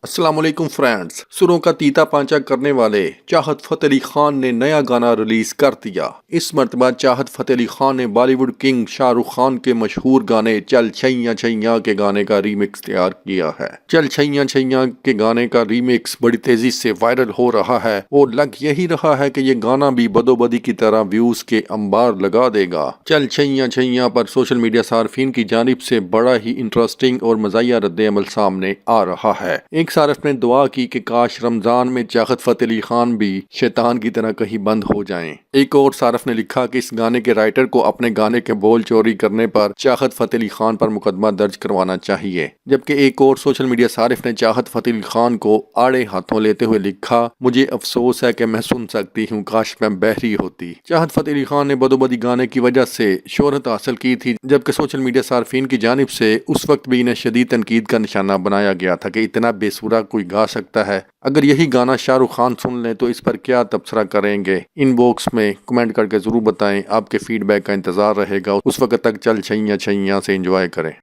السلام علیکم فرینڈز، سروں کا تیتا پانچا کرنے والے چاہت فتح علی خان نے نیا گانا ریلیز کر دیا۔ اس مرتبہ چاہت فتح علی خان نے بالی ووڈ کنگ شاہ رخ خان کے مشہور گانے چل چھیاں چھیاں کے گانے کا ریمکس تیار کیا ہے۔ چل چھیاں چھیاں کے گانے کا ریمکس بڑی تیزی سے وائرل ہو رہا ہے اور لگ یہی رہا ہے کہ یہ گانا بھی بدو بدی کی طرح ویوز کے انبار لگا دے گا۔ چل چھیاں چھیاں پر سوشل میڈیا صارفین کی جانب سے بڑا ہی انٹرسٹنگ اور مزاحیہ رد عمل سامنے آ رہا ہے۔ ایک صارف نے دعا کی کہ کاش رمضان میں چاہت فتح علی خان بھی شیطان کی طرح کہیں بند ہو جائیں۔ ایک اور صارف نے لکھا کہ اس گانے کے رائٹر کو اپنے گانے کے بول چوری کرنے پر چاہت فتح علی خان پر مقدمہ درج کروانا چاہیے، جبکہ ایک اور سوشل میڈیا صارف نے چاہت فتح علی خان کو آڑے ہاتھوں لیتے ہوئے لکھا، مجھے افسوس ہے کہ میں سن سکتی ہوں، کاش میں بحری ہوتی۔ چاہت فتح علی خان نے بدو بدی گانے کی وجہ سے شہرت حاصل کی تھی، جبکہ سوشل میڈیا صارفین کی جانب سے اس وقت بھی انہیں شدید تنقید کا نشانہ بنایا گیا تھا کہ اتنا بے سورا کوئی گا سکتا ہے۔ اگر یہی گانا شاہ رخ خان سن لیں تو اس پر کیا تبصرہ کریں گے؟ ان باکس میں کمنٹ کر کے ضرور بتائیں۔ آپ کے فیڈ بیک کا انتظار رہے گا۔ اس وقت تک چل چھیاں چھیاں سے انجوائے کریں۔